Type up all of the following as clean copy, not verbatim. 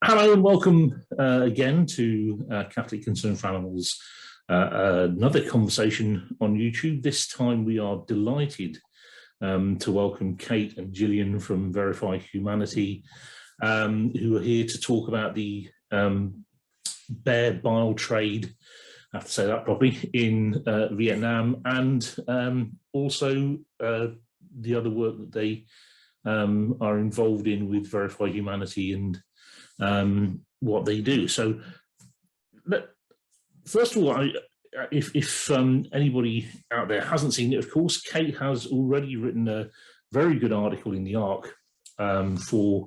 Hello and welcome again to Catholic Concern for Animals, another conversation on YouTube. This time we are delighted to welcome Kate and Gillian from Verify Humanity, who are here to talk about the bear bile trade, I have to say that properly, in Vietnam, and also the other work that they are involved in with Verify Humanity and what they do. So, first of all, if anybody out there hasn't seen it, of course, Kate has already written a very good article in the ARC for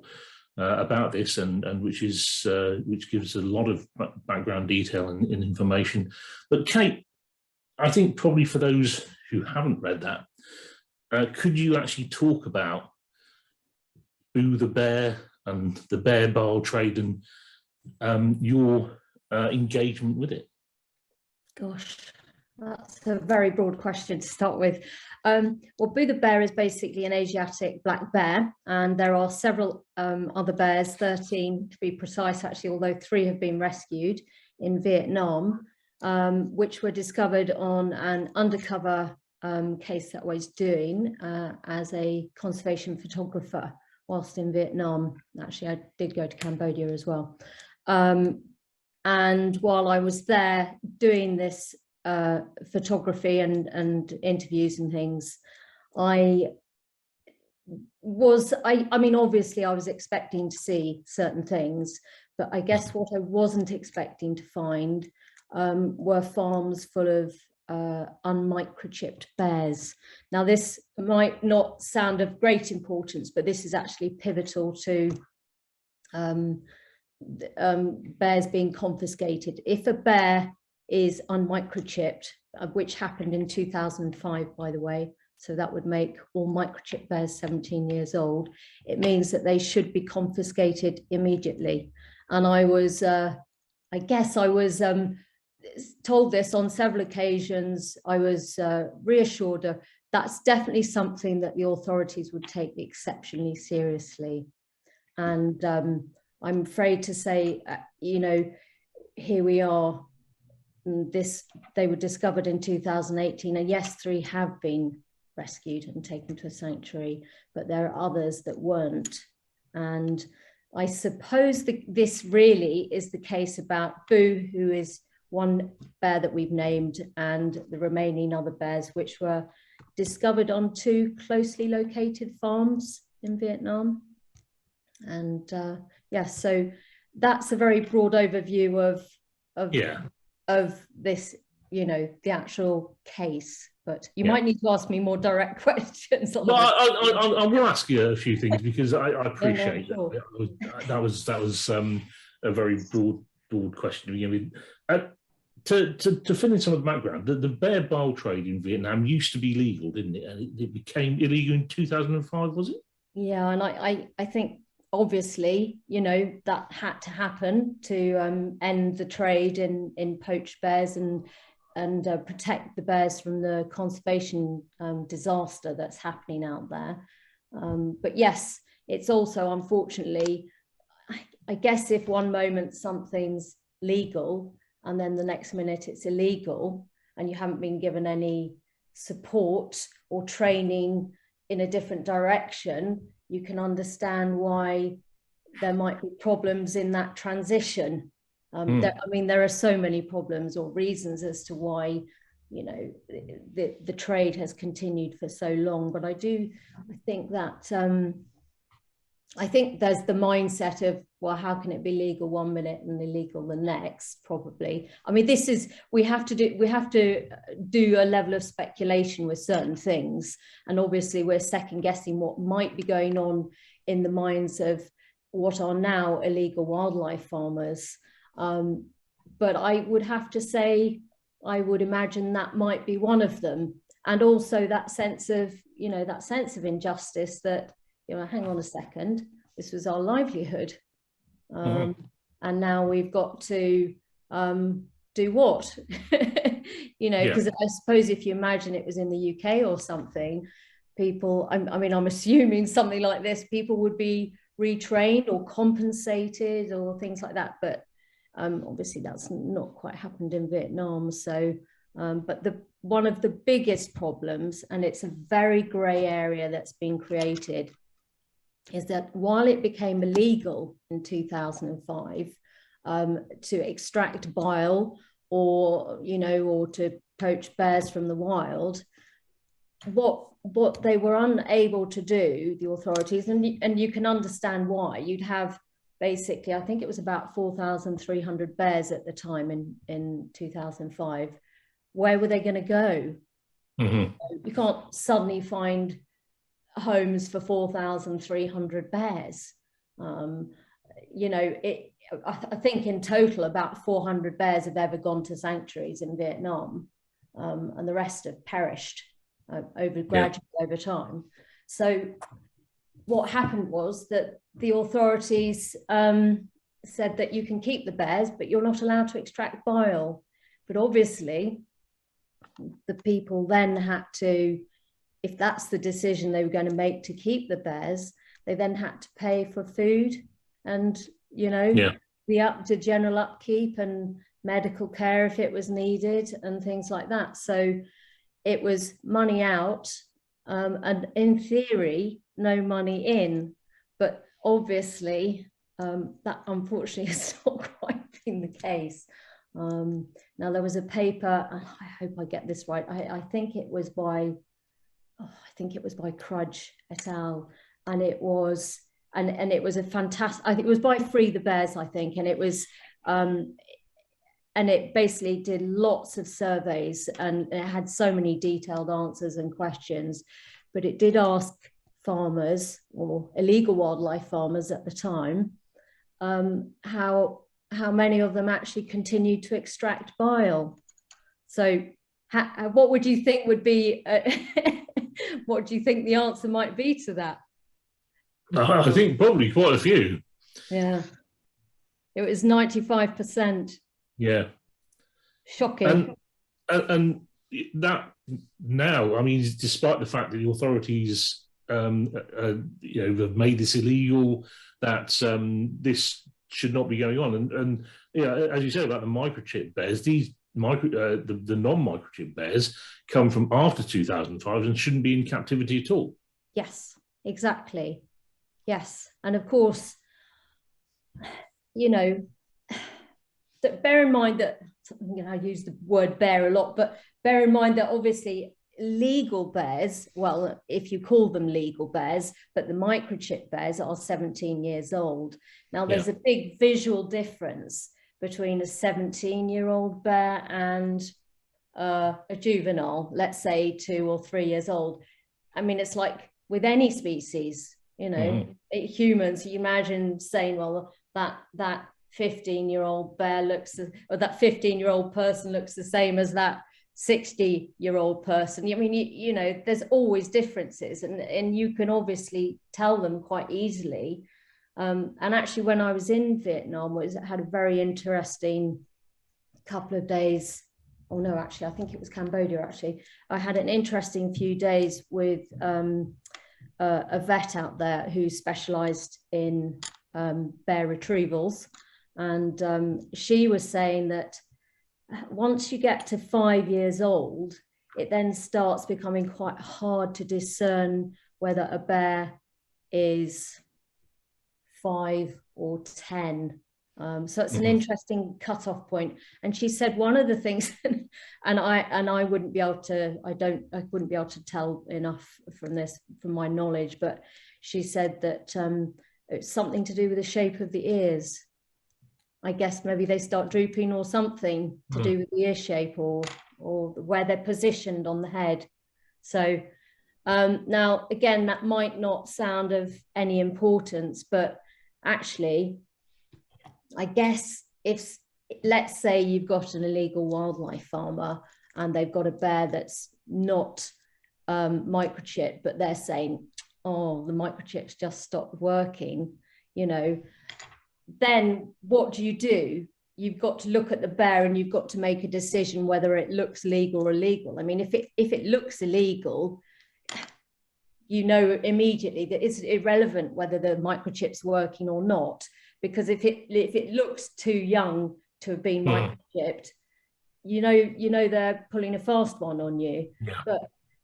about this, and which gives a lot of background detail and information. But Kate, I think probably for those who haven't read that, could you actually talk about Boo the Bear and the bear bile trade and your engagement with it? Gosh, that's a very broad question to start with. Well, Boo the Bear is basically an Asiatic black bear, and there are several other bears, 13 to be precise actually, although 3 have been rescued in Vietnam, which were discovered on an undercover case that I was doing as a conservation photographer whilst in Vietnam. Actually, I did go to Cambodia as well. And while I was there doing this photography and interviews and things, I mean, obviously I was expecting to see certain things, but I guess what I wasn't expecting to find were farms full of unmicrochipped bears. Now, this might not sound of great importance, but this is actually pivotal to bears being confiscated. If a bear is unmicrochipped, which happened in 2005, by the way, so that would make all microchipped bears 17 years old, it means that they should be confiscated immediately. And I was, I guess I was told this on several occasions. I was reassured that's definitely something that the authorities would take exceptionally seriously. And I'm afraid to say, you know, here we are. They were discovered in 2018, and yes, 3 have been rescued and taken to a sanctuary, but there are others that weren't. And I suppose this really is the case about Boo, who is one bear that we've named, and the remaining other bears, which were discovered on 2 closely located farms in Vietnam. And yes, so that's a very broad overview of this, you know, the actual case. But you might need to ask me more direct questions. Well, I will ask you a few things, because I appreciate sure. that was a very broad question to begin with. To fill in some of the background, the bear bile trade in Vietnam used to be legal, didn't it? And it became illegal in 2005, was it? Yeah, and I think obviously, you know, that had to happen to end the trade in poached bears and protect the bears from the conservation disaster that's happening out there. But yes, it's also, unfortunately, I guess if one moment something's legal and then the next minute it's illegal, and you haven't been given any support or training in a different direction, you can understand why there might be problems in that transition. I mean, there are so many problems or reasons as to why, you know, the trade has continued for so long. But I think that I think there's the mindset of, well, how can it be legal one minute and illegal the next? Probably. I mean, we have to do a level of speculation with certain things, and obviously we're second guessing what might be going on in the minds of what are now illegal wildlife farmers. But I would have to say, I would imagine that might be one of them, and also that sense of, you know, that sense of injustice that, you know, hang on a second, this was our livelihood. And now we've got to do what? You know, because I suppose if you imagine it was in the UK or something, people, I mean, I'm assuming something like this, people would be retrained or compensated or things like that. But obviously that's not quite happened in Vietnam. So, but one of the biggest problems, and it's a very grey area that's been created, is that while it became illegal in 2005 to extract bile or, you know, or to poach bears from the wild, what they were unable to do, the authorities, and you can understand why. You'd have basically, I think it was about 4,300 bears at the time in 2005. Where were they going to go? Mm-hmm. You can't suddenly find homes for 4,300 bears. You know, I think in total about 400 bears have ever gone to sanctuaries in Vietnam, and the rest have perished gradually over time. So what happened was that the authorities said that you can keep the bears, but you're not allowed to extract bile. But obviously, the people then had to, if that's the decision they were going to make to keep the bears, they then had to pay for food and, you know, the general upkeep and medical care if it was needed and things like that. So it was money out, and in theory, no money in. But obviously, that unfortunately has not quite been the case. Now there was a paper, and I hope I get this right. I think it was by, Crudge et al. And it was, and it was a fantastic, I think it was by Free the Bears, I think. And it was, and it basically did lots of surveys, and it had so many detailed answers and questions, but it did ask farmers or illegal wildlife farmers at the time, how many of them actually continued to extract bile. So what would you think would be, what do you think the answer might be to that? I think probably quite a few. Yeah. It was 95%. Yeah. Shocking. And that now, I mean, despite the fact that the authorities, you know, have made this illegal, that this should not be going on. And you know, as you said about the microchip bears, these the non-microchip bears come from after 2005 and shouldn't be in captivity at all. Yes, exactly. Yes. And of course, you know, bear in mind that, you know, I use the word bear a lot, but bear in mind that obviously legal bears, well, if you call them legal bears, but the microchip bears are 17 years old. Now there's a big visual difference between a 17-year-old bear and a juvenile, let's say 2 or 3 years old. I mean, it's like with any species, you know, humans, you imagine saying, well, that 15-year-old bear looks, or that 15-year-old person looks the same as that 60-year-old person. I mean, you know, there's always differences, and you can obviously tell them quite easily. And actually, when I was in Vietnam, I had a very interesting couple of days. Oh no, actually, I think it was Cambodia. Actually, I had an interesting few days with a vet out there who specialised in bear retrievals, and she was saying that once you get to 5 years old, it then starts becoming quite hard to discern whether a bear is 5 or 10. So it's an interesting cutoff point. And she said one of the things, and I wouldn't be able to, I wouldn't be able to tell enough from my knowledge, but she said that it's something to do with the shape of the ears. I guess maybe they start drooping or something to do with the ear shape or where they're positioned on the head. So now, again, that might not sound of any importance, but actually, I guess if, let's say you've got an illegal wildlife farmer and they've got a bear that's not microchipped, but they're saying, oh, the microchips just stopped working, you know, then what do? You've got to look at the bear and you've got to make a decision whether it looks legal or illegal. I mean, if it looks illegal, you know immediately that it's irrelevant whether the microchip's working or not, because if it looks too young to have been microchipped, you know they're pulling a fast one on you. Yeah. But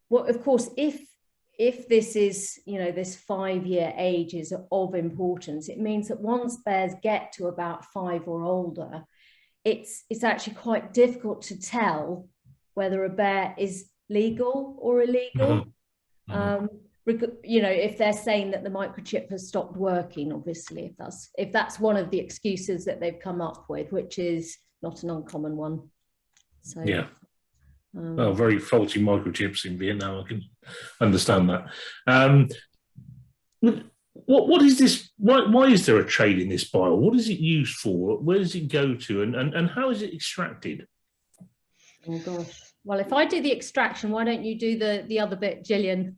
what, of course, if this is, you know, this 5-year age is of importance, it means that once bears get to about 5 or older, it's actually quite difficult to tell whether a bear is legal or illegal. You know, if they're saying that the microchip has stopped working, obviously, if that's one of the excuses that they've come up with, which is not an uncommon one. So yeah. Well, very faulty microchips in Vietnam. I can understand that. What is this? Why is there a trade in this bile? What is it used for? Where does it go to? And how is it extracted? Oh gosh. Well, if I do the extraction, why don't you do the other bit, Gillian?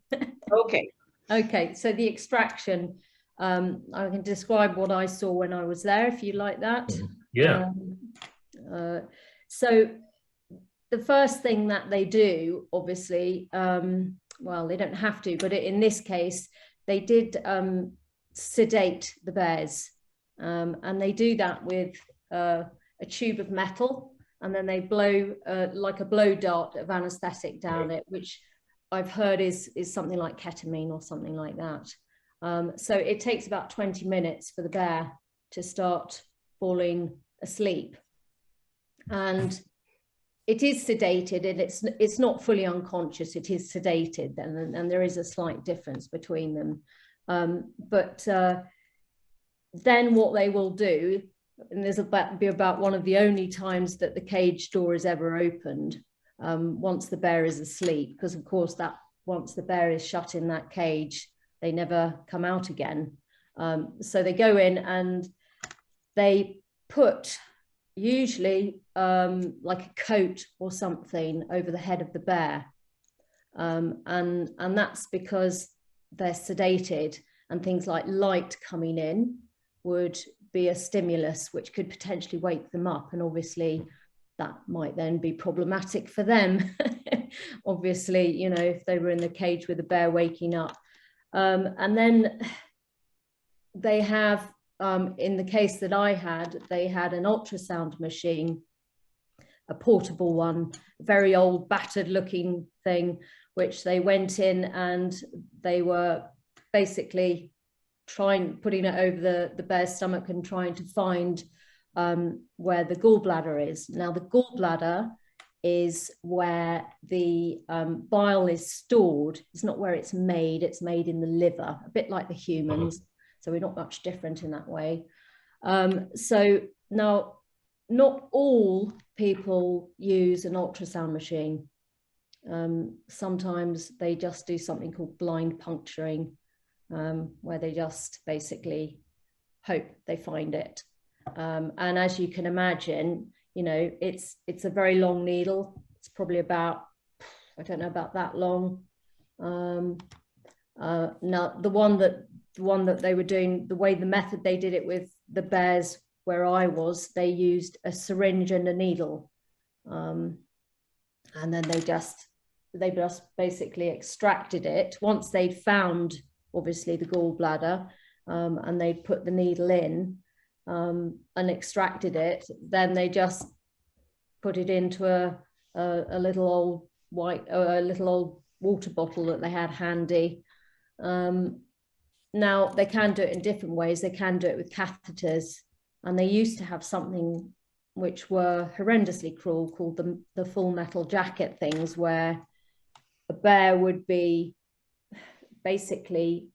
Okay. Okay. So the extraction, I can describe what I saw when I was there, if you like that. Yeah. So the first thing that they do, obviously, well, they don't have to, but in this case, they did sedate the bears, and they do that with a tube of metal, and then they blow like a blow dart of anesthetic down it, which I've heard is something like ketamine or something like that. So it takes about 20 minutes for the bear to start falling asleep, and it is sedated, and it's not fully unconscious. It is sedated, and there is a slight difference between them. But then what they will do, and this will be about one of the only times that the cage door is ever opened, once the bear is asleep, because of course that once the bear is shut in that cage, they never come out again. So they go in and they put usually like a coat or something over the head of the bear, and that's because they're sedated, and things like light coming in would be a stimulus which could potentially wake them up, and obviously that might then be problematic for them. Obviously, you know, if they were in the cage with a bear waking up. And then they have, in the case that I had, they had an ultrasound machine, a portable one, very old battered looking thing, which they went in and they were basically putting it over the bear's stomach and trying to find where the gallbladder is. Now the gallbladder is where the bile is stored. It's not where it's made in the liver, a bit like the humans. So we're not much different in that way. So now, not all people use an ultrasound machine. Sometimes they just do something called blind puncturing, where they just basically hope they find it. And as you can imagine, you know, it's a very long needle. It's probably about, I don't know, about that long. Now the one that they were doing, the method they did it with the bears where I was, they used a syringe and a needle, and then they just basically extracted it once they'd found obviously the gallbladder, and they'd put the needle in and extracted it. Then they just put it into a little old water bottle that they had handy. Now they can do it in different ways. They can do it with catheters, and they used to have something which were horrendously cruel called the full metal jacket things, where a bear would be basically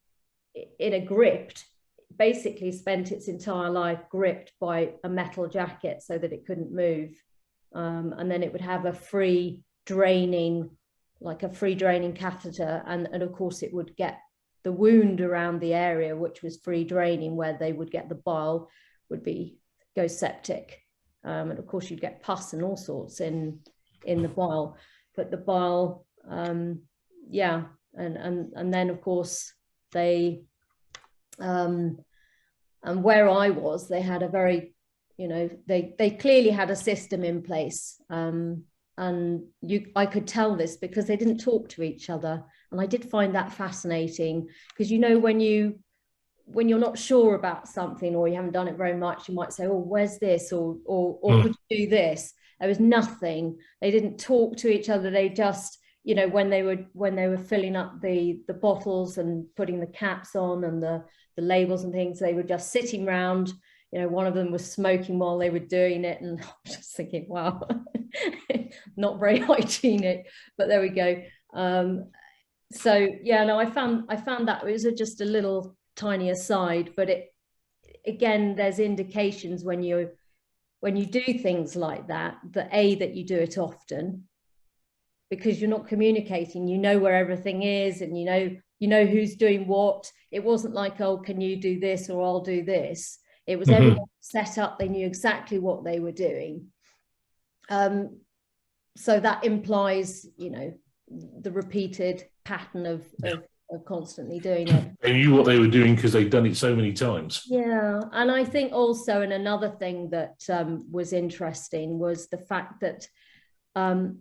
in a gripped, basically spent its entire life gripped by a metal jacket so that it couldn't move, and then it would have a free draining catheter, and of course it would get the wound around the area which was free draining, where they would get the bile would go septic, and of course you'd get pus and all sorts in the bile. But the bile, yeah, and then of course they, and where I was, they had a very, you know, they clearly had a system in place, I could tell this because they didn't talk to each other. And I did find that fascinating, because, you know, when you're not sure about something, or you haven't done it very much, you might say, oh, where's this? Or could you do this? There was nothing. They didn't talk to each other. They just, you know, when they were filling up the bottles and putting the caps on and the labels and things, they were just sitting around. You know, one of them was smoking while they were doing it, and I'm just thinking, wow, not very hygienic, but there we go. So yeah, no, I found that it was just a little tiny aside, but it, again, there's indications when you do things like that, that you do it often, because you're not communicating, you know where everything is, and you know who's doing what. It wasn't like, oh, can you do this, or I'll do this. It was everyone set up, they knew exactly what they were doing. So that implies, you know, the repeated pattern of constantly doing it. They knew what they were doing because they'd done it so many times. Yeah, and I think also, and another thing that was interesting was the fact that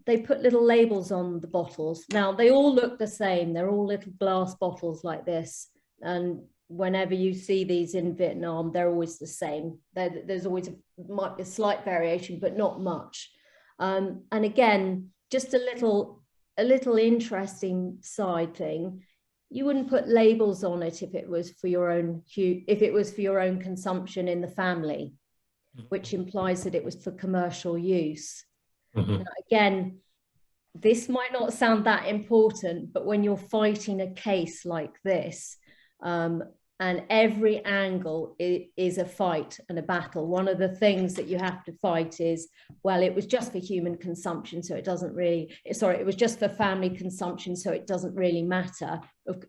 they put little labels on the bottles. Now, they all look the same. They're all little glass bottles like this. And whenever you see these in Vietnam, they're always the same. There's always might be a slight variation, but not much. And again, just a little interesting side thing. You wouldn't put labels on it if it was for your own consumption in the family, which implies that it was for commercial use. Now, again, this might not sound that important, but when you're fighting a case like this, and every angle is a fight and a battle, one of the things that you have to fight is, well, it was just for human consumption, so it doesn't really, sorry, it was just for family consumption, so it doesn't really matter,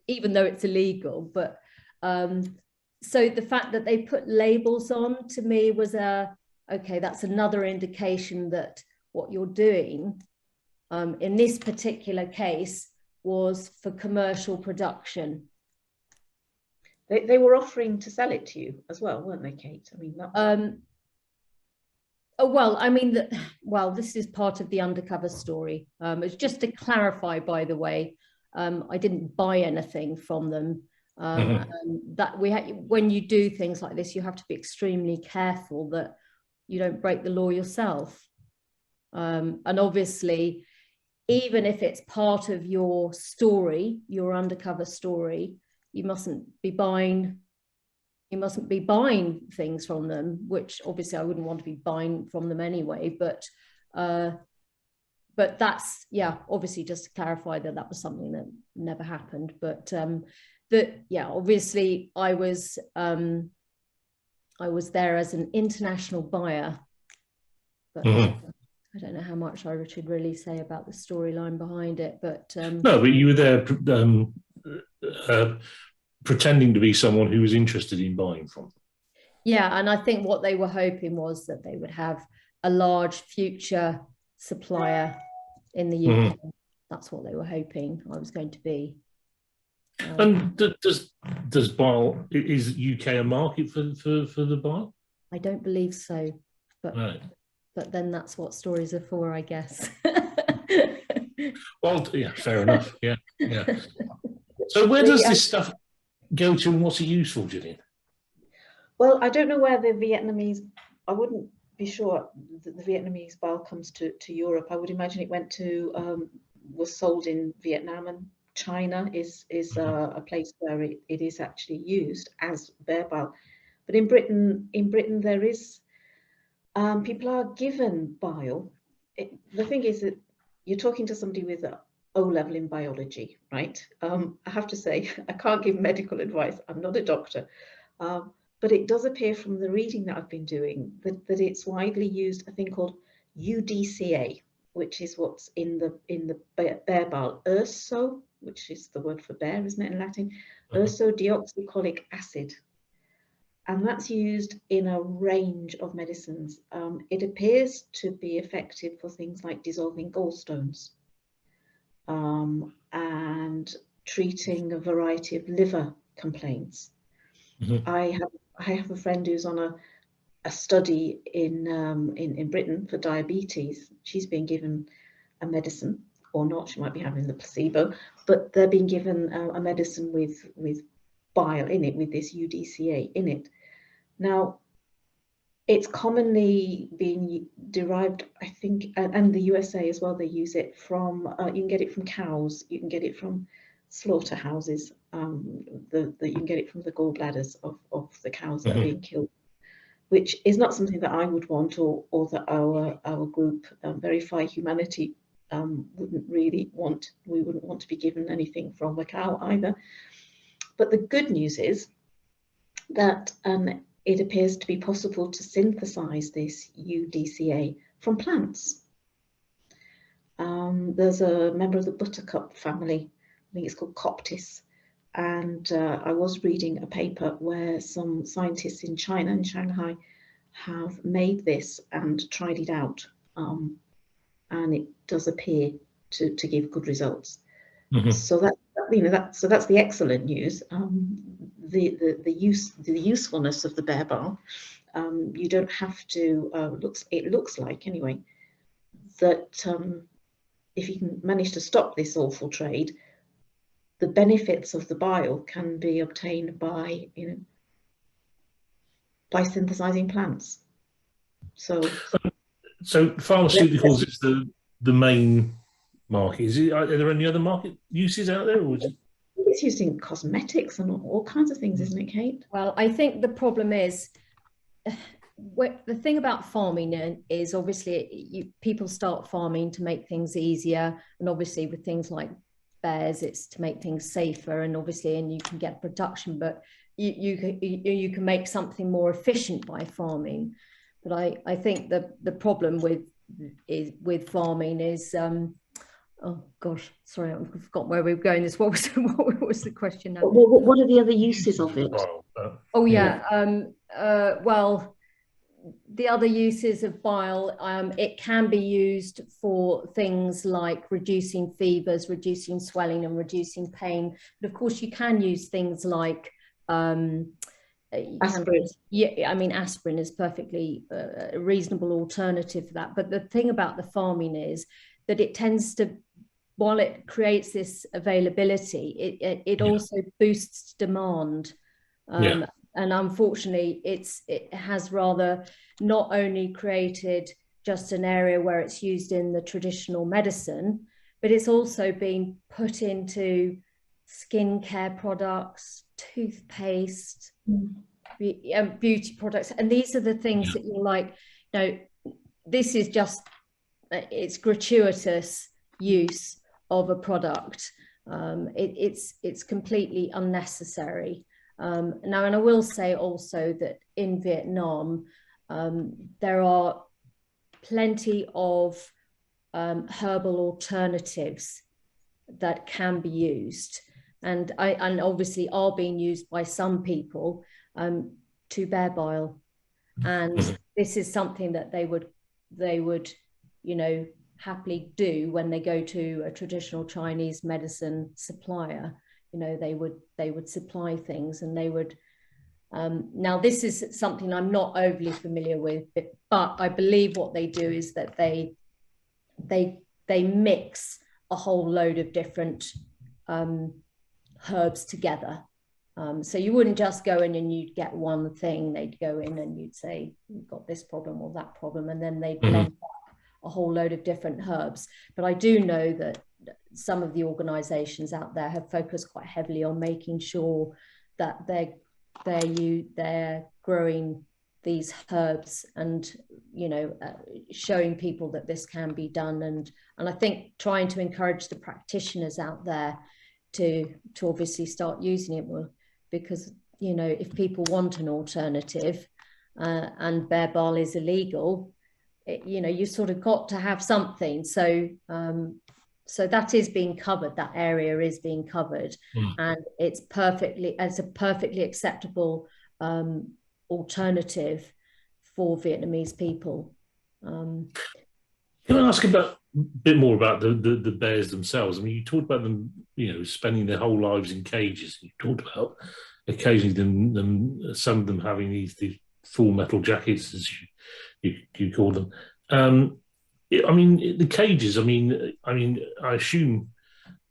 even though it's illegal. But so the fact that they put labels on, to me, was okay, that's another indication that what you're doing in this particular case was for commercial production. They were offering to sell it to you as well, weren't they, Kate? I mean, oh, well, I mean, this is part of the undercover story. It's just to clarify, by the way, I didn't buy anything from them. That when you do things like this, you have to be extremely careful that you don't break the law yourself. And obviously, even if it's part of your story, your undercover story, you mustn't be buying things from them, which obviously I wouldn't want to be buying from them anyway. But that's, yeah, obviously just to clarify that was something that never happened. But obviously I was there as an international buyer, but I don't know how much I should really say about the storyline behind it. But no, but you were there pretending to be someone who was interested in buying from them. Yeah, and I think what they were hoping was that they would have a large future supplier in the UK. That's what they were hoping I was going to be. And does bile, is UK a market for the bile? I don't believe so, but right. But then that's what stories are for, I guess. Well, yeah, fair enough. Yeah. So where does this stuff go to, and what's it used for, Gillian? Well, I don't know where the Vietnamese, I wouldn't be sure that the Vietnamese bile comes to Europe. I would imagine it went to, was sold in Vietnam, and China is a place where it is actually used as bear bile. But in Britain there is, people are given bile. The thing is that you're talking to somebody with a O-level in biology, right? I have to say, I can't give medical advice. I'm not a doctor. But it does appear from the reading that I've been doing that it's widely used, a thing called UDCA, which is what's in the bear bile. Urso, which is the word for bear, isn't it, in Latin? Ursodeoxycholic acid. And that's used in a range of medicines. It appears to be effective for things like dissolving gallstones and treating a variety of liver complaints. I have a friend who's on a study in Britain for diabetes. She's been given a medicine or not. She might be having the placebo, but they're being given a medicine with bile in it, with this UDCA in it. Now, it's commonly being derived, I think, and the USA as well, they use it from, you can get it from cows, you can get it from slaughterhouses, you can get it from the gallbladders of the cows that are being killed, which is not something that I would want, or that our group, Verify Humanity, wouldn't really want. We wouldn't want to be given anything from a cow either. But the good news is that it appears to be possible to synthesize this UDCA from plants. There's a member of the buttercup family, I think it's called Coptis, and I was reading a paper where some scientists in China, in Shanghai, have made this and tried it out, and it does appear to give good results. So that's the excellent news. The usefulness of the bear bile. You don't have to. It looks like anyway that if you can manage to stop this awful trade, the benefits of the bile can be obtained by by synthesizing plants. So pharmaceuticals is the main market. Are there any other market uses out there, or is it? It's used in cosmetics and all kinds of things, isn't it, Kate? Well, I think the problem is, the thing about farming is obviously people start farming to make things easier, and obviously with things like bears, it's to make things safer, and obviously, and you can get production, but you can make something more efficient by farming. But I think the problem with farming is oh gosh, sorry, I forgot where we were going. What was the question now? What are the other uses of it? Oh yeah, well, the other uses of bile, it can be used for things like reducing fevers, reducing swelling, and reducing pain. But of course, you can use things like aspirin. Yeah, I mean, aspirin is perfectly a reasonable alternative for that. But the thing about the farming is that it tends to, while it creates this availability, it also boosts demand. And unfortunately, it has rather not only created just an area where it's used in the traditional medicine, but it's also been put into skincare products, toothpaste, beauty products. And these are the things that you're like, no, this is just, it's gratuitous use of a product. It's completely unnecessary. Now, and I will say also that in Vietnam, there are plenty of herbal alternatives that can be used, and obviously are being used by some people to bear bile. And this is something that they would happily do when they go to a traditional Chinese medicine supplier. They would supply things, and they would. Now, this is something I'm not overly familiar with, but I believe what they do is that they mix a whole load of different herbs together. So you wouldn't just go in and you'd get one thing. They'd go in and you'd say, you've got this problem or that problem, and then they'd blend up a whole load of different herbs. But I do know that some of the organizations out there have focused quite heavily on making sure that they're growing these herbs and showing people that this can be done, and I think trying to encourage the practitioners out there to obviously start using it, because if people want an alternative and bear bile is illegal, you sort of got to have something. So that is being covered. That area is being covered, and it's a perfectly acceptable alternative for Vietnamese people. Can I ask a bit more about the bears themselves? I mean, you talked about them, spending their whole lives in cages. You talked about occasionally some of them having these full metal jackets, as you call them. I mean, the cages. I assume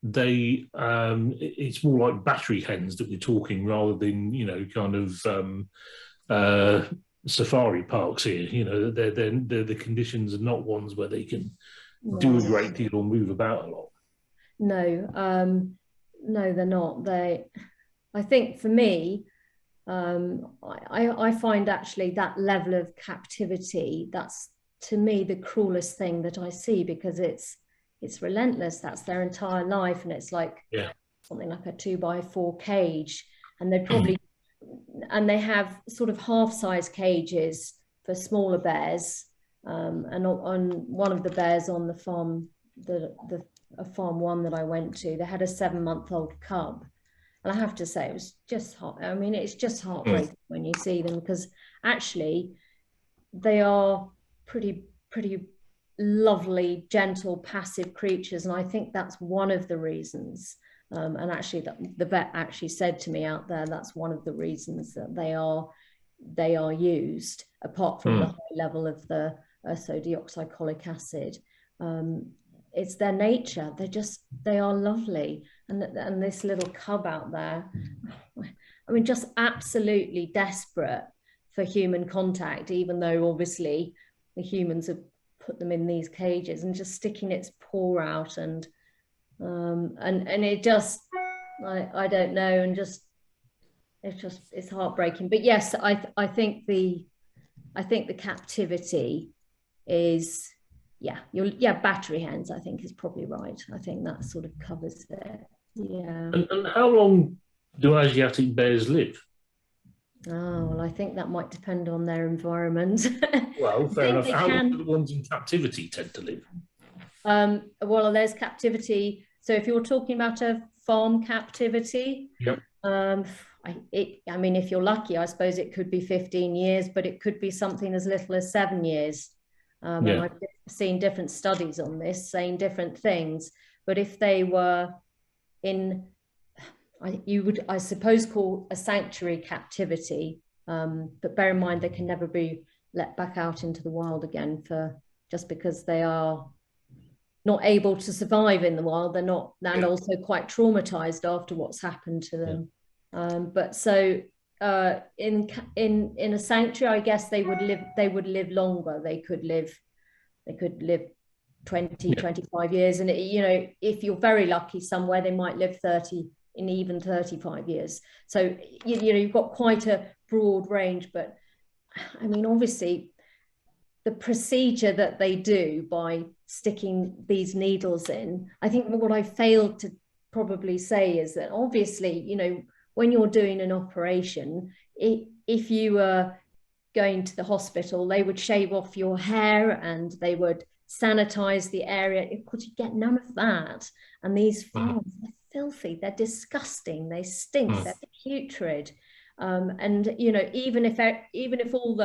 they. It's more like battery hens that we're talking, rather than kind of safari parks here. They're the conditions are not ones where they can do a great deal or move about a lot. No, no, they're not. I think for me, I find actually that level of captivity, that's to me the cruelest thing that I see, because it's relentless. That's their entire life, and it's like something like a 2x4 cage, and they probably and they have sort of half-size cages for smaller bears. And on one of the bears on the farm, farm one that I went to, they had a 7-month-old cub. And I have to say, it was just hot. I mean, it's just heartbreaking when you see them, because actually they are pretty lovely, gentle, passive creatures. And I think that's one of the reasons. And actually, the vet actually said to me out there, that's one of the reasons that they are used, apart from the high level of the ursodeoxycholic acid. It's their nature. They are lovely. And this little cub out there, I mean, just absolutely desperate for human contact, even though obviously the humans have put them in these cages, and just sticking its paw out, and it just, I don't know, and just it's heartbreaking. But yes, I think the captivity is, battery hens, I think, is probably right. I think that sort of covers it. Yeah. And how long do Asiatic bears live? Oh, well, I think that might depend on their environment. Well, fair enough. How long do the ones in captivity tend to live? Well, there's captivity. So if you're talking about a farm captivity, I mean, if you're lucky, I suppose it could be 15 years, but it could be something as little as 7 years. And I've seen different studies on this saying different things. But if they were in, you would, I suppose, call a sanctuary captivity, but bear in mind they can never be let back out into the wild again, just because they are not able to survive in the wild. They're not, and also quite traumatized after what's happened to them. But so in a sanctuary, I guess they would live longer. They could live 20, 25 years, and if you're very lucky somewhere, they might live 30 and even 35 years. So you've got quite a broad range. But I mean, obviously the procedure that they do by sticking these needles in, I think what I failed to probably say is that obviously, when you're doing an operation, if you were going to the hospital, they would shave off your hair and they would sanitize the area. Of course, you get none of that. And these farms, they're filthy, they're disgusting, they stink, they're putrid. And even if all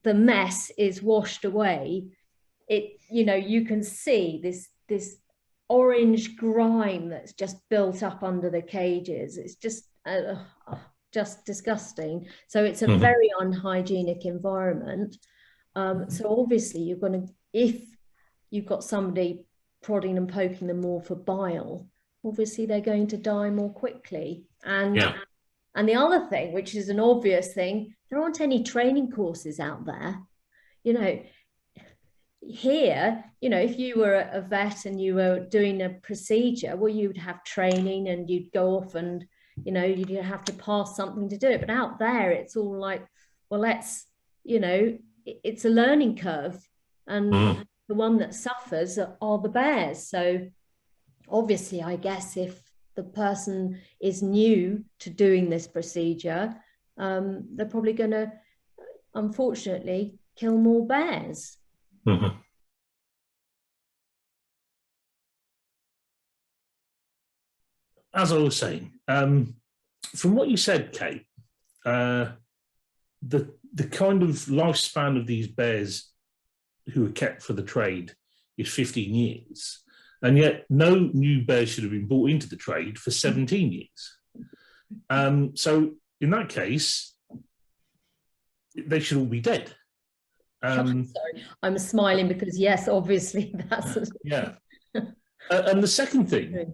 the mess is washed away, you can see this orange grime that's just built up under the cages. It's just disgusting. So it's a very unhygienic environment. So obviously you're going to, if you've got somebody prodding and poking them more for bile, obviously they're going to die more quickly. And the other thing, which is an obvious thing, there aren't any training courses out there. Here, if you were a vet and you were doing a procedure, well, you'd have training and you'd go off and you'd have to pass something to do it. But out there, it's all like, well, it's a learning curve, and the one that suffers are the bears. So obviously, I guess if the person is new to doing this procedure, they're probably going to, unfortunately, kill more bears. As I was saying, from what you said, Kate, the kind of lifespan of these bears who are kept for the trade is 15 years. And yet no new bears should have been brought into the trade for 17 years. So in that case, they should all be dead. Sorry, I'm smiling because yes, obviously that's yeah. And the second thing,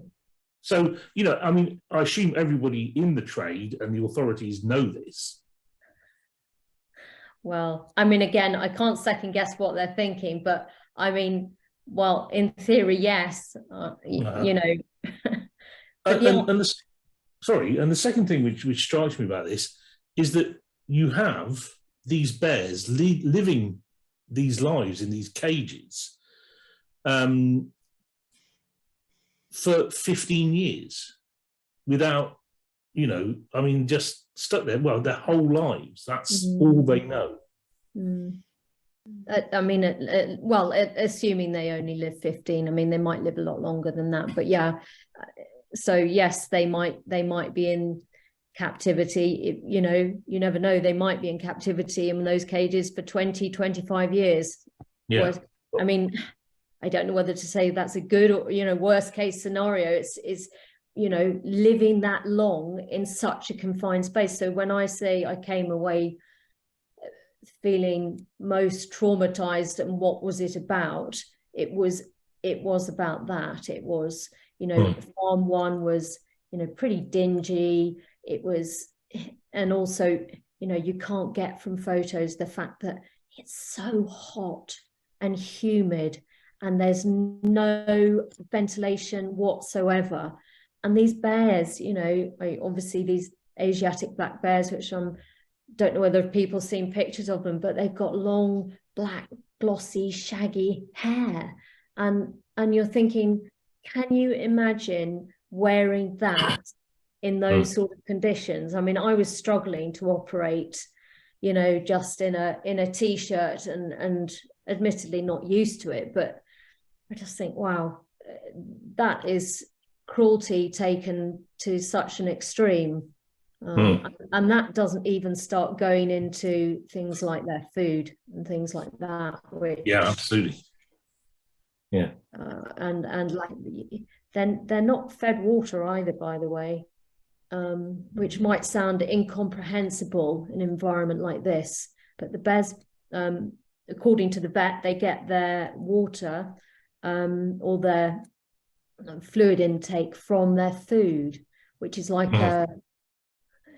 so I mean, I assume everybody in the trade and the authorities know this. Well, I mean, again, I can't second guess what they're thinking, but I mean, well, in theory, yes, you know. But yeah. And the second thing which strikes me about this is that you have these bears living these lives in these cages for 15 years without, I mean, just stuck there, well, their whole lives. That's all they know. I mean, assuming they only live 15, I mean, they might live a lot longer than that, but yeah. So yes, they might be in captivity. You never know, they might be in captivity in those cages for 20, 25 years. Yeah. I mean, I don't know whether to say that's a good or, worst case scenario. It's living that long in such a confined space. So when I say I came away feeling most traumatized, and what was it about? It was about that. It was, farm one was, pretty dingy. It was, and also, you can't get from photos the fact that it's so hot and humid and there's no ventilation whatsoever. And these bears, obviously these Asiatic black bears, which don't know whether people have seen pictures of them, but they've got long, black, glossy, shaggy hair. And you're thinking, can you imagine wearing that in those sort of conditions? I mean, I was struggling to operate, just in a t-shirt and admittedly not used to it, but I just think, wow, that is cruelty taken to such an extreme. And that doesn't even start going into things like their food and things like that. Yeah, absolutely. Yeah. And like, then they're not fed water either, by the way, which might sound incomprehensible in an environment like this. But the bears, according to the vet, they get their water or their fluid intake from their food, which is like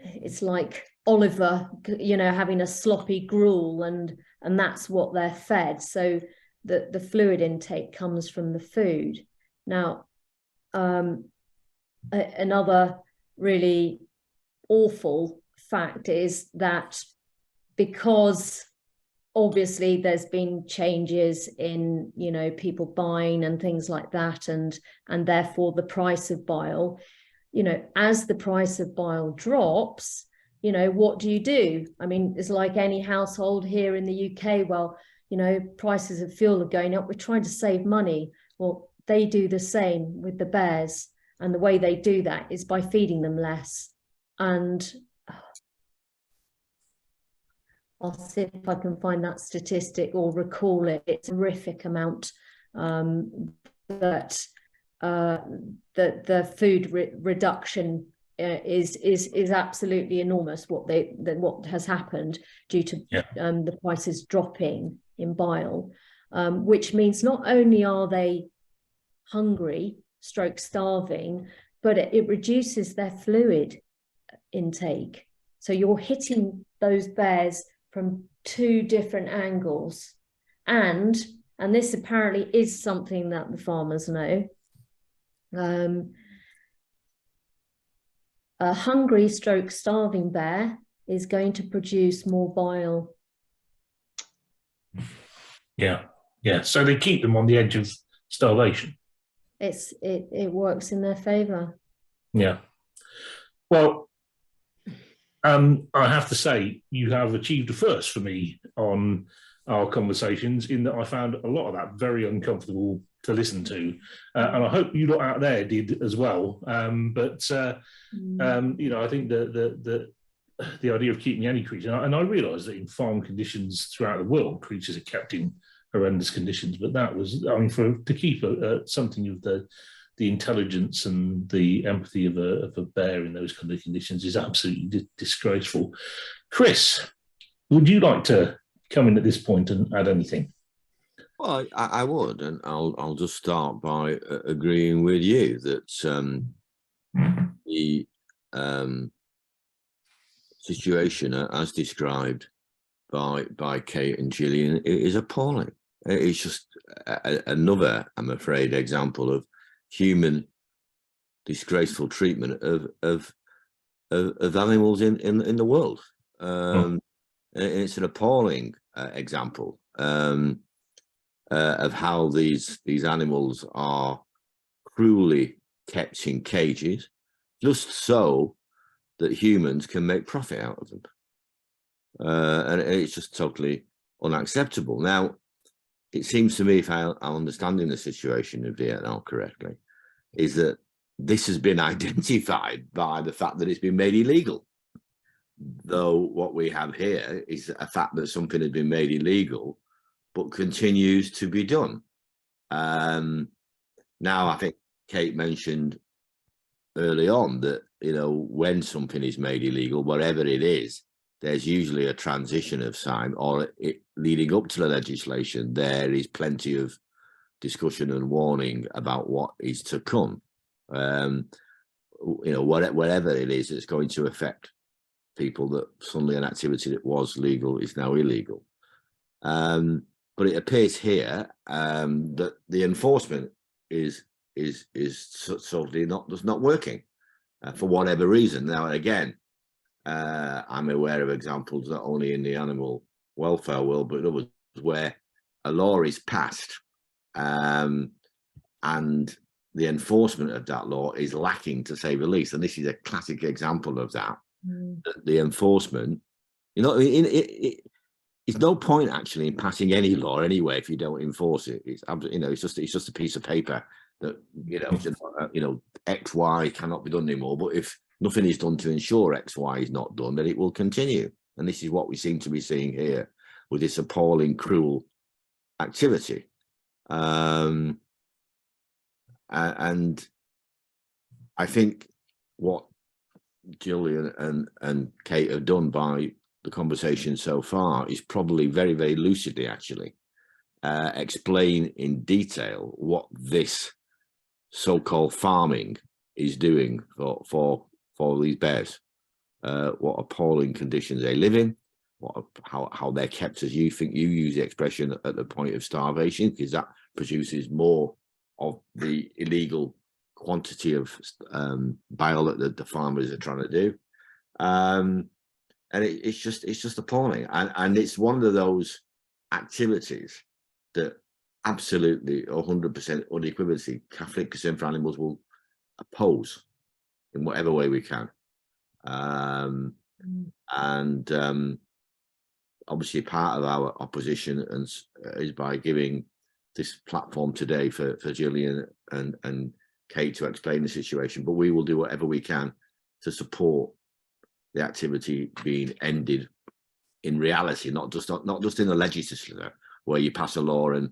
it's like Oliver, having a sloppy gruel, and that's what they're fed. So the fluid intake comes from the food. Now, another really awful fact is that because obviously there's been changes in, people buying and things like that, and therefore the price of bile, as the price of bile drops, what do? I mean, it's like any household here in the UK. Well, prices of fuel are going up. We're trying to save money. Well, they do the same with the bears. And the way they do that is by feeding them less. And I'll see if I can find that statistic or recall it. It's a horrific amount that the food reduction is absolutely enormous. What has happened due to the prices dropping in bile, which means not only are they hungry, stroke starving, but it reduces their fluid intake. So you're hitting those bears from two different angles, and this apparently is something that the farmers know. A hungry stroke starving bear is going to produce more bile. Yeah. So they keep them on the edge of starvation. It works in their favor. Yeah. Well, I have to say you have achieved a first for me on our conversations, in that I found a lot of that very uncomfortable to listen to, and I hope you lot out there did as well. I think the idea of keeping any creature, and I realise that in farm conditions throughout the world, creatures are kept in horrendous conditions, but that was, to keep something of the intelligence and the empathy of a bear in those kind of conditions is absolutely disgraceful. Chris, would you like to come in at this point and add anything? Well, I would, and I'll just start by agreeing with you that the situation as described by Kate and Gillian is appalling. It's just another, I'm afraid, example of human disgraceful treatment of animals in the world. It's an appalling example of how these animals are cruelly kept in cages, just so that humans can make profit out of them. And it's just totally unacceptable. Now, it seems to me, if I'm understanding the situation in Vietnam correctly, is that this has been identified by the fact that it's been made illegal. Though what we have here is a fact that something has been made illegal, but continues to be done. Now, I think Kate mentioned early on that, you know, when something is made illegal, whatever it is, there's usually a transition of time, or leading up to the legislation, there is plenty of discussion and warning about what is to come. You know, whatever it is that's going to affect people, that suddenly an activity that was legal is now illegal. But it appears here that the enforcement is totally not working for whatever reason. Now, again, I'm aware of examples not only in the animal welfare world, but in others where a law is passed and the enforcement of that law is lacking, to say the least. And this is a classic example of that. The enforcement, you know, it's no point actually in passing any law anyway if you don't enforce it. It's, you know, it's just a piece of paper that, you know, X, Y cannot be done anymore. But if nothing is done to ensure X, Y is not done, then it will continue. And this is what we seem to be seeing here with this appalling, cruel activity. And I think what Gillian and Kate have done by the conversation so far is probably very, very lucidly actually explain in detail what this so-called farming is doing for these bears, what appalling conditions they live in, how they're kept, as you think you use the expression, at the point of starvation, because that produces more of the illegal quantity of bile that the farmers are trying to do. And it's just appalling, and it's one of those activities that absolutely 100% unequivocally Catholic Concern for Animals will oppose in whatever way we can. Obviously part of our opposition is by giving this platform today for Gillian and Kate to explain the situation, but we will do whatever we can to support the activity being ended in reality, not just in the legislature where you pass a law and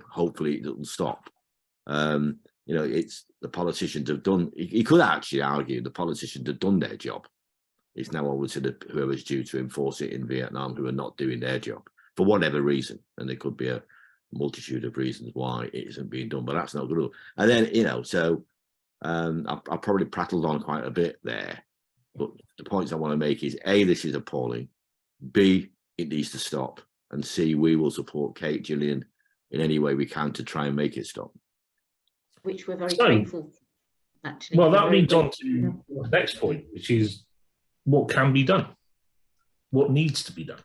hopefully it doesn't stop. It's the politicians have done. You could actually argue the politicians have done their job. It's now over to whoever's due to enforce it in Vietnam, who are not doing their job for whatever reason, and there could be a multitude of reasons why it isn't being done, but that's not good. And then I probably prattled on quite a bit there, but the points I want to make is A, this is appalling, B, it needs to stop, and C, we will support Kate, Gillian in any way we can to try and make it stop. Which we're very grateful, actually. Well, that leads on to the next point, which is what can be done, what needs to be done.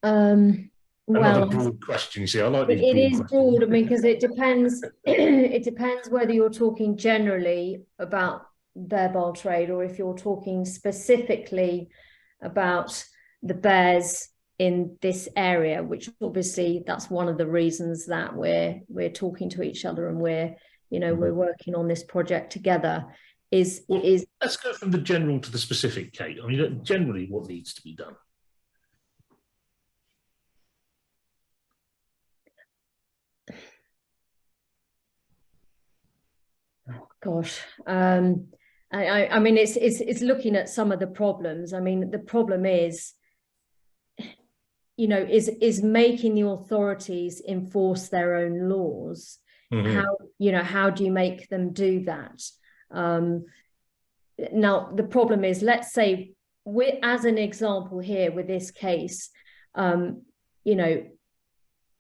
Another broad question. You see, I like these it is broad. I mean, because it depends. It depends whether you're talking generally about bear bile trade or if you're talking specifically about the bears in this area. Which obviously that's one of the reasons that we're talking to each other and we're working on this project together. Let's go from the general to the specific, Kate. I mean, generally, what needs to be done? Gosh, I mean, it's looking at some of the problems. I mean, the problem is you know, is making the authorities enforce their own laws. How, you know, how do you make them do that? Now, the problem is, let's say, as an example here with this case, you know,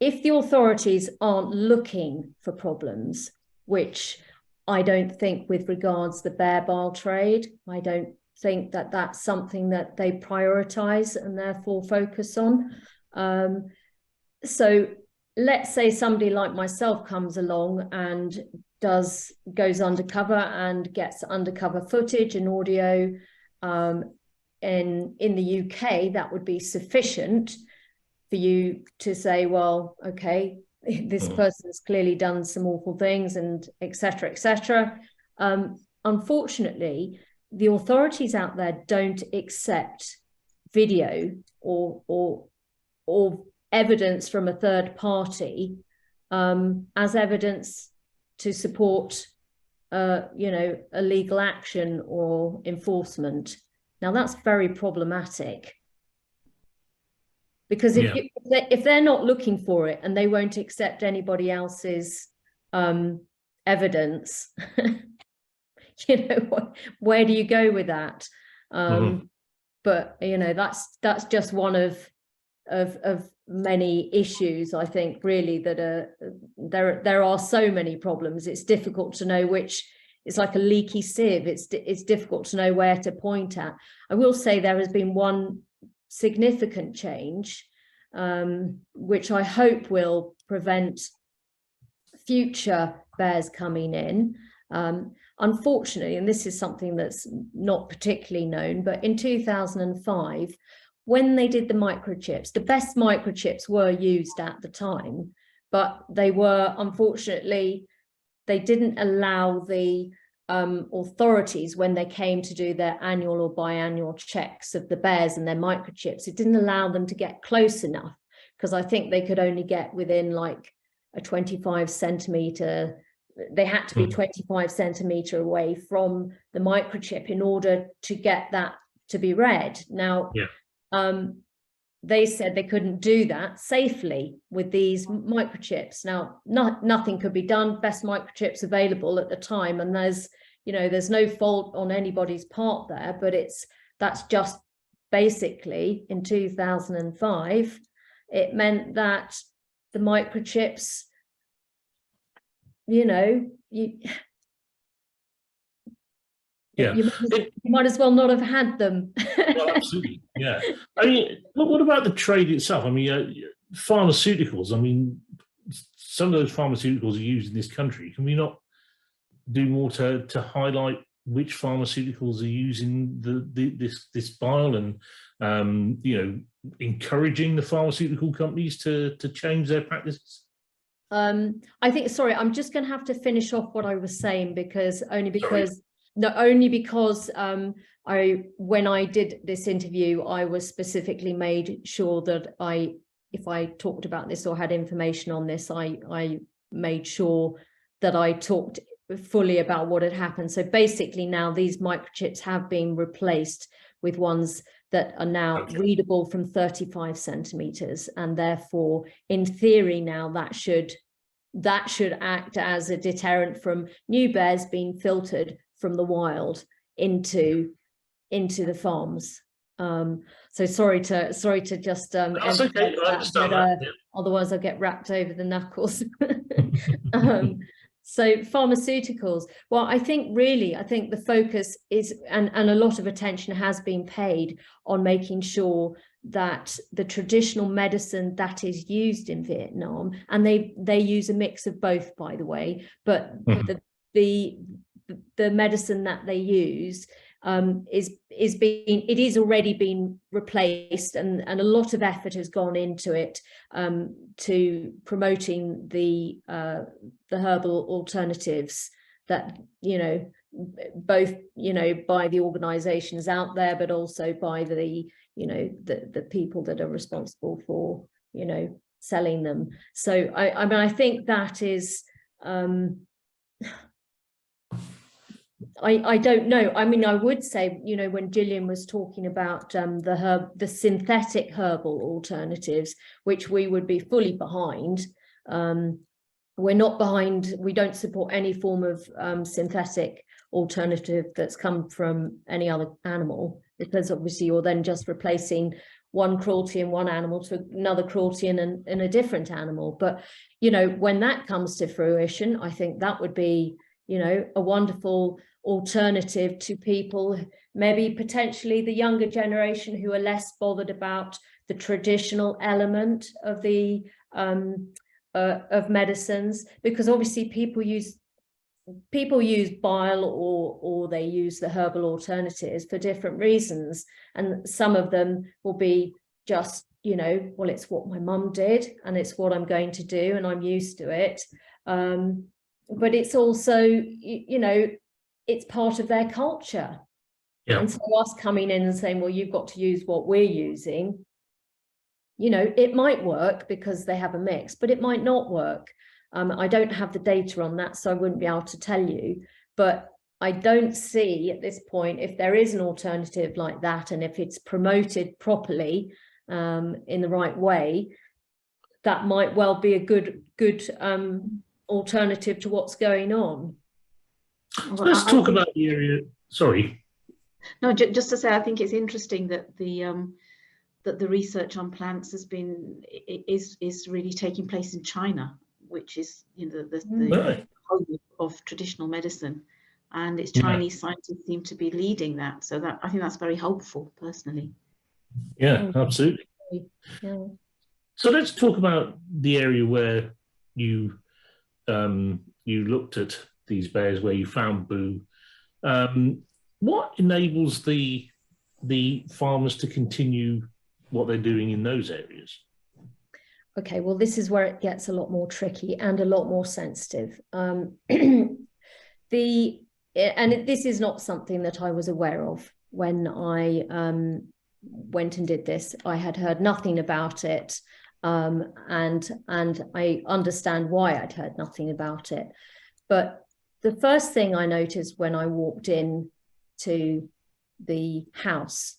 if the authorities aren't looking for problems, which I don't think with regards to the bear bile trade, I don't think that that's something that they prioritize and therefore focus on. So let's say somebody like myself comes along and goes undercover and gets undercover footage and audio. In the UK, that would be sufficient for you to say, well, okay, this person's clearly done some awful things, and et cetera, et cetera. Unfortunately, the authorities out there don't accept video or evidence from a third party as evidence to support, you know, a legal action or enforcement. Now, that's very problematic, because if they're not looking for it and they won't accept anybody else's evidence, you know, where do you go with that? But you know, that's just one of many issues, I think, really, that are there are so many problems. It's difficult to know which. It's like a leaky sieve. It's difficult to know where to point at. I will say there has been one significant change, which I hope will prevent future bears coming in. Unfortunately, and this is something that's not particularly known, but in 2005, when they did the microchips, the best microchips were used at the time, but they were, unfortunately, they didn't allow the authorities, when they came to do their annual or biannual checks of the bears and their microchips, it didn't allow them to get close enough, because I think they could only get within like a 25 centimeter, they had to be 25 centimeter away from the microchip in order to get that to be read. Now, they said they couldn't do that safely with these microchips. Now, nothing could be done, best microchips available at the time, and there's, you know, there's no fault on anybody's part there, but that's just basically in 2005, it meant that the microchips, you know, you might as well not have had them. Well, absolutely, yeah. I mean, what about the trade itself? I mean, pharmaceuticals. I mean, some of those pharmaceuticals are used in this country. Can we not do more to highlight which pharmaceuticals are using this bile, and you know, encouraging the pharmaceutical companies to change their practices? I think, sorry, I'm just going to have to finish off what I was saying, because when I did this interview, I was specifically made sure that if I talked about this or had information on this, I made sure that I talked fully about what had happened. So basically now these microchips have been replaced with ones that are now readable from 35 centimeters. And therefore, in theory now, that should act as a deterrent from new bears being filtered from the wild into the farms. So sorry to just That's okay. I understand that. Otherwise I'll get wrapped over the knuckles. So pharmaceuticals, well, I think the focus is, and a lot of attention has been paid on making sure that the traditional medicine that is used in Vietnam, and they use a mix of both, by the way, but the medicine that they use is already been replaced, and a lot of effort has gone into it, to promoting the herbal alternatives that, you know, both, you know, by the organizations out there, but also by the, you know, the people that are responsible for, you know, selling them. So I mean, I think that is I don't know. I mean, I would say, you know, when Gillian was talking about the synthetic herbal alternatives, which we would be fully behind, we're not behind. We don't support any form of synthetic alternative that's come from any other animal, because obviously you're then just replacing one cruelty in one animal to another cruelty in a different animal. But, you know, when that comes to fruition, I think that would be, you know, a wonderful alternative to people, maybe potentially the younger generation who are less bothered about the traditional element of the of medicines, because obviously people use bile or they use the herbal alternatives for different reasons, and some of them will be just, you know, well, it's what my mum did and it's what I'm going to do and I'm used to it, but it's also, you know, it's part of their culture. Yeah. And so us coming in and saying, well, you've got to use what we're using, you know, it might work because they have a mix, but it might not work. I don't have the data on that, so I wouldn't be able to tell you, but I don't see at this point, if there is an alternative like that, and if it's promoted properly in the right way, that might well be a good alternative to what's going on. So let's talk about the area. Sorry. No, just to say, I think it's interesting that the research on plants is really taking place in China, which is, you know, the home of traditional medicine, and it's Chinese scientists seem to be leading that. So that, I think that's very helpful, personally. Yeah, absolutely. Yeah. So let's talk about the area where you looked at these bears, where you found Boo. What enables the farmers to continue what they're doing in those areas? Okay, well, this is where it gets a lot more tricky and a lot more sensitive. This is not something that I was aware of when I went and did this. I had heard nothing about it, and I understand why I'd heard nothing about it. But the first thing I noticed when I walked in to the house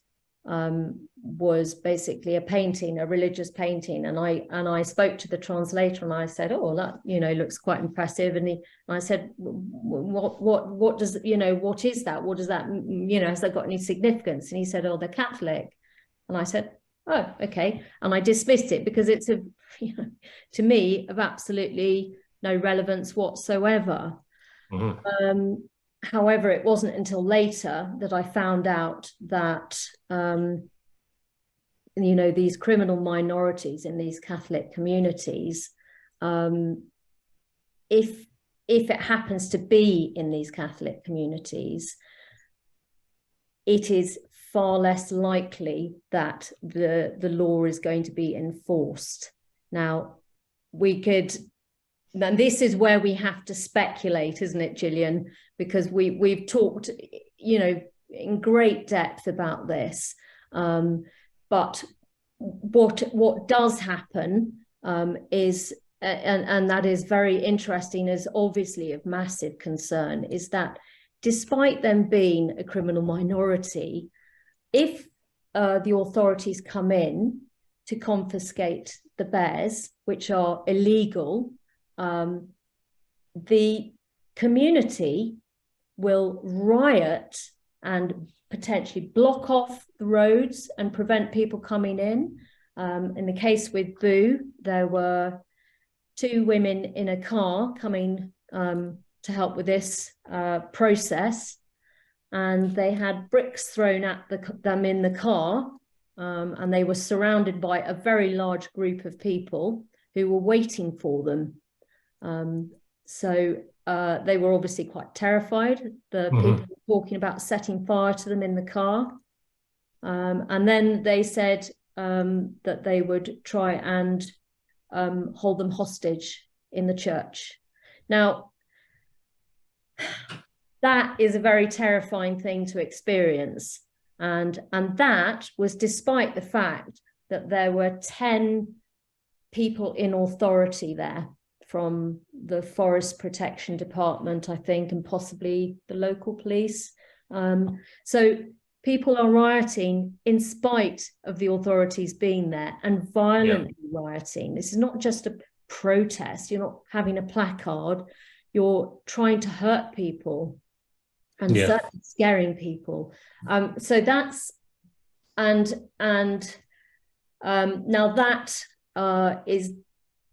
was basically a painting, a religious painting, and I spoke to the translator and I said, oh, that, you know, looks quite impressive, and I said, what does, you know, what is that, what does that, you know, has that got any significance? And he said, oh, they're Catholic. And I said, oh, okay, and I dismissed it because it's a, you know, to me, of absolutely no relevance whatsoever. Mm-hmm. However, it wasn't until later that I found out that, you know, these criminal minorities in these Catholic communities, if it happens to be in these Catholic communities, it is far less likely that the law is going to be enforced. Now, and this is where we have to speculate, isn't it, Gillian? Because we've talked, you know, in great depth about this. But what does happen is, and that is very interesting, is obviously of massive concern, is that despite them being a criminal minority, if the authorities come in to confiscate the bears, which are illegal, the community will riot and potentially block off the roads and prevent people coming in. In the case with Boo, there were 2 women in a car coming to help with this process, and they had bricks thrown at them in the car, and they were surrounded by a very large group of people who were waiting for them. So they were obviously quite terrified. The people were talking about setting fire to them in the car. And then they said that they would try and hold them hostage in the church. Now, that is a very terrifying thing to experience. And that was despite the fact that there were 10 people in authority there from the Forest Protection Department, I think, and possibly the local police. So people are rioting in spite of the authorities being there, and violently rioting. This is not just a protest. You're not having a placard. You're trying to hurt people and certainly scaring people. So that's, and now that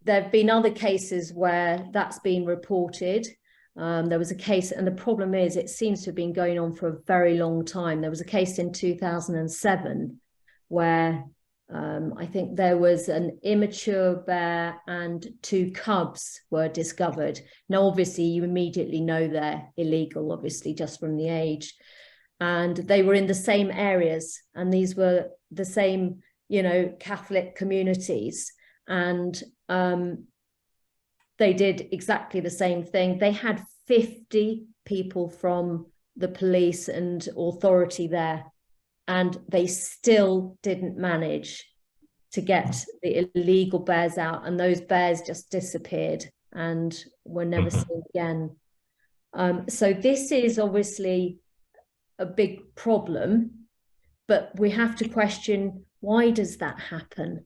there have been other cases where that's been reported. There was a case, and the problem is it seems to have been going on for a very long time. There was a case in 2007 where I think there was an immature bear and 2 cubs were discovered. Now, obviously, you immediately know they're illegal, obviously, just from the age. And they were in the same areas, and these were the same, you know, Catholic communities. And they did exactly the same thing. They had 50 people from the police and authority there, and they still didn't manage to get the illegal bears out. And those bears just disappeared and were never seen again. So this is obviously a big problem, but we have to question, why does that happen?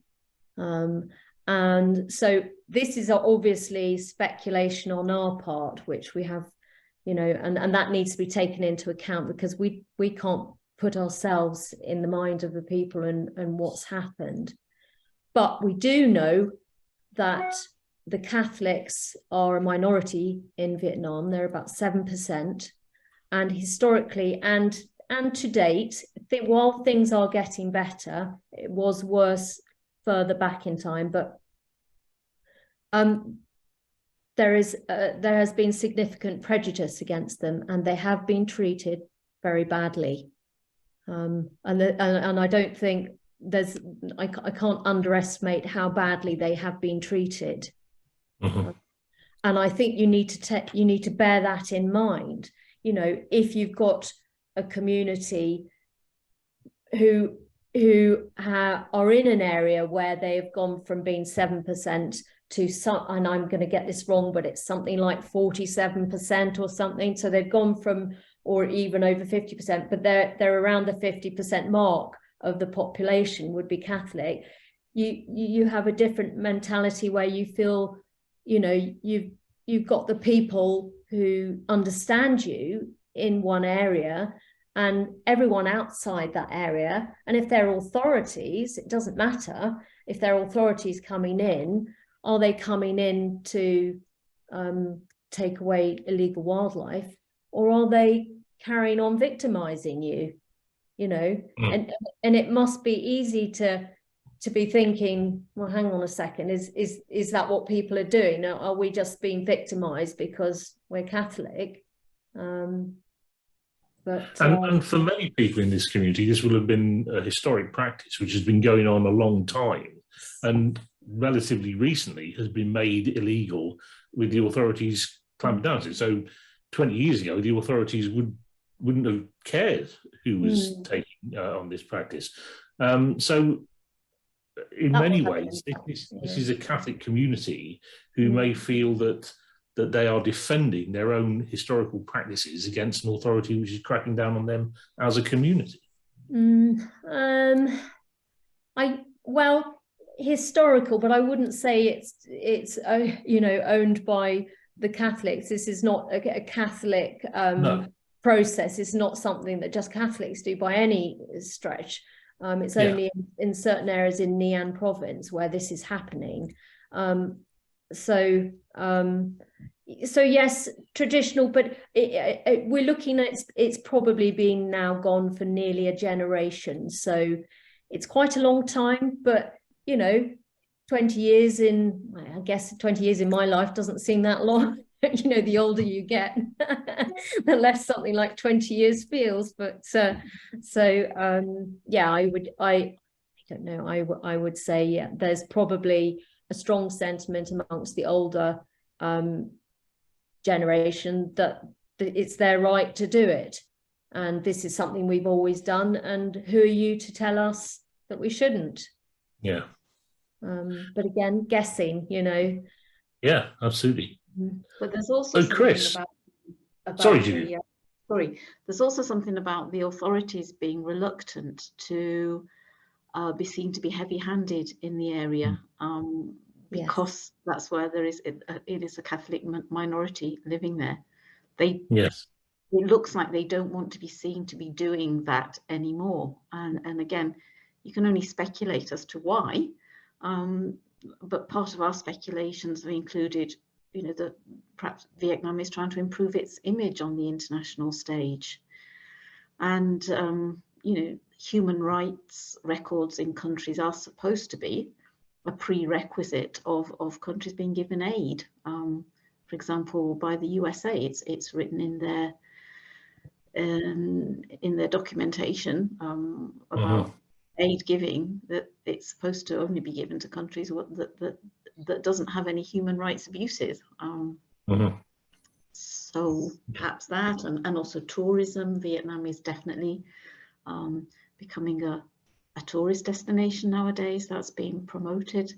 And so this is obviously speculation on our part, which we have, you know, and that needs to be taken into account, because we can't put ourselves in the mind of the people and what's happened. But we do know that the Catholics are a minority in Vietnam. They're about 7%. And historically and to date, while things are getting better, it was worse further back in time, but there has been significant prejudice against them, and they have been treated very badly. And I don't think I can't underestimate how badly they have been treated. And I think you need to bear that in mind. You know, if you've got a community who are in an area where they have gone from being 7% to some, and I'm going to get this wrong, but it's something like 47% or something. So they've gone from, or even over 50%, but they're around the 50% mark of the population would be Catholic. You have a different mentality where you feel, you know, you've got the people who understand you in one area, and everyone outside that area. And if they're authorities, it doesn't matter if they're authorities coming in, are they coming in to take away illegal wildlife, or are they carrying on victimizing you? You know, and it must be easy to be thinking, well, hang on a second, is that what people are doing? Are we just being victimized because we're Catholic? And for many people in this community, this will have been a historic practice which has been going on a long time, and relatively recently has been made illegal with the authorities clamping down on it. So 20 years ago, the authorities wouldn't have cared who was taking on this practice. So in many ways, this is a Catholic community who may feel that they are defending their own historical practices against an authority which is cracking down on them as a community. Well, historical, but I wouldn't say it's you know, owned by the Catholics. This is not a Catholic process. It's not something that just Catholics do by any stretch. It's only in certain areas in Nha An province where this is happening. So yes, traditional, but we're looking at it's probably been now gone for nearly a generation. So it's quite a long time, but you know, 20 years in, I guess 20 years in my life doesn't seem that long. You know, the older you get, the less something like 20 years feels. But yeah, I don't know. I would say, yeah, there's probably a strong sentiment amongst the older generation that it's their right to do it, and this is something we've always done, and who are you to tell us that we shouldn't? Yeah. But again, guessing, you know, Yeah, absolutely. But there's also So, Chris, about sorry, the, Julian. sorry, there's also something about the authorities being reluctant to be seen to be heavy-handed in the area, because that's where there is it is a Catholic minority living there. Yes. It looks like they don't want to be seen to be doing that anymore. And again, you can only speculate as to why. But part of our speculations have included, you know, that perhaps Vietnam is trying to improve its image on the international stage. And, you know, human rights records in countries are supposed to be a prerequisite of countries being given aid. For example, by the USA, it's written in their documentation about aid giving that it's supposed to only be given to countries that doesn't have any human rights abuses. So perhaps that, and also tourism. Vietnam is definitely becoming a tourist destination nowadays. That's being promoted.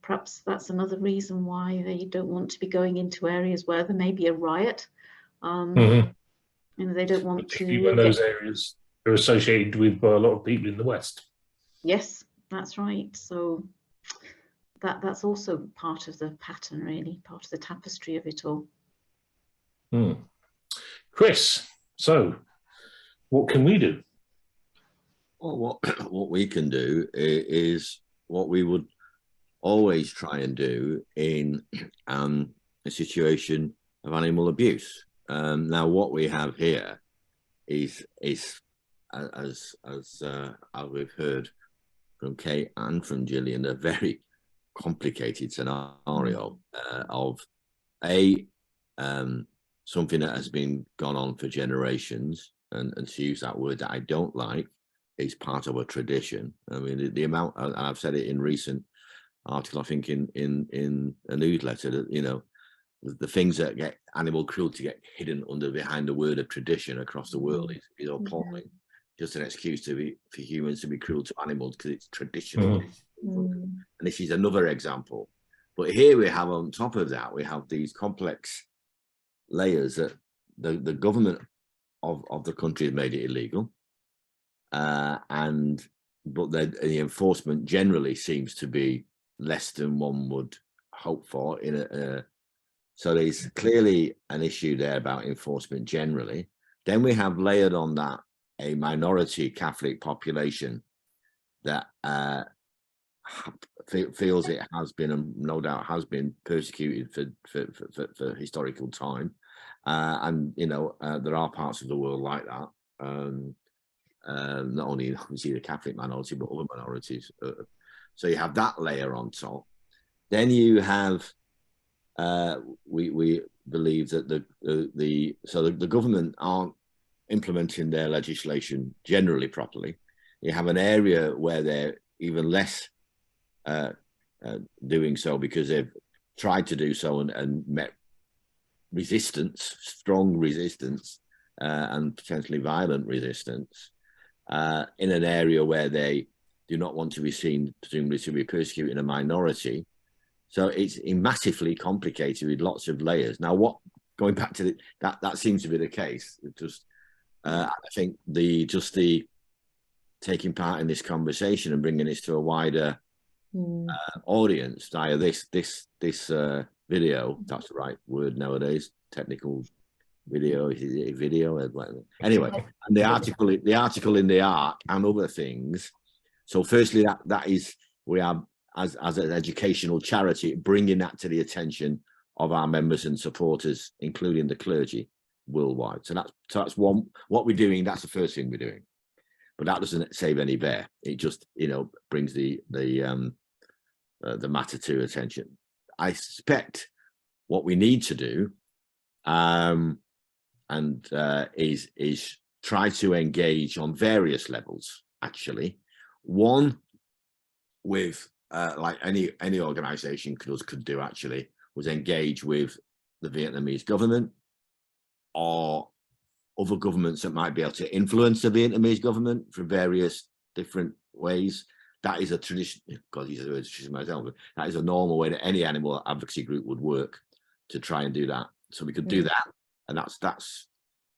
Perhaps that's another reason why they don't want to be going into areas where there may be a riot. You know, they don't want to. When those areas are associated with a lot of people in the West. Yes, that's right. So that's also part of the pattern, really, part of the tapestry of it all. Chris, so what can we do? Well, what we can do is what we would always try and do in a situation of animal abuse. Now, what we have here is as we've heard from Kate and from Gillian, a very complicated scenario of something that has been gone on for generations, and to use that word that I don't like, is part of a tradition. I mean, the amount, and I've said it in recent article, I think in a newsletter, that, you know, the things that get animal cruelty get hidden behind the word of tradition across the world is appalling. Just an excuse for humans to be cruel to animals because it's traditional. And this is another example. But here we have, on top of that, we have these complex layers that the government of the country has made it illegal, but the enforcement generally seems to be less than one would hope for. So there's clearly an issue there about enforcement generally. Then we have layered on that a minority Catholic population that feels it has been, and no doubt has been, persecuted for historical time. And, you know, there are parts of the world like that. Not only obviously the Catholic minority, but other minorities. So you have that layer on top. Then you have, we believe that the government aren't implementing their legislation generally properly. You have an area where they're even less doing so because they've tried to do so and met resistance, strong resistance, and potentially violent resistance in an area where they do not want to be seen, presumably, to be persecuting a minority. So it's massively complicated with lots of layers. Now, going back to that seems to be the case. It just, I think the taking part in this conversation and bringing this to a wider audience via this video. That's the right word nowadays. Technical video, is it a video? Anyway, and the article in the Ark and other things. So, firstly, that is, we are, as an educational charity, bringing that to the attention of our members and supporters, including the clergy worldwide. So that's one, what we're doing. That's the first thing we're doing, but that doesn't save any bear. It just, you know, brings the matter to attention. I suspect what we need to do is try to engage on various levels, actually. One, with like any organization could do, actually, was engage with the Vietnamese government or other governments that might be able to influence the Vietnamese government for various different ways, that is a tradition, because he's a tradition myself, but that is a normal way that any animal advocacy group would work to try and do that. So we could do that, and that's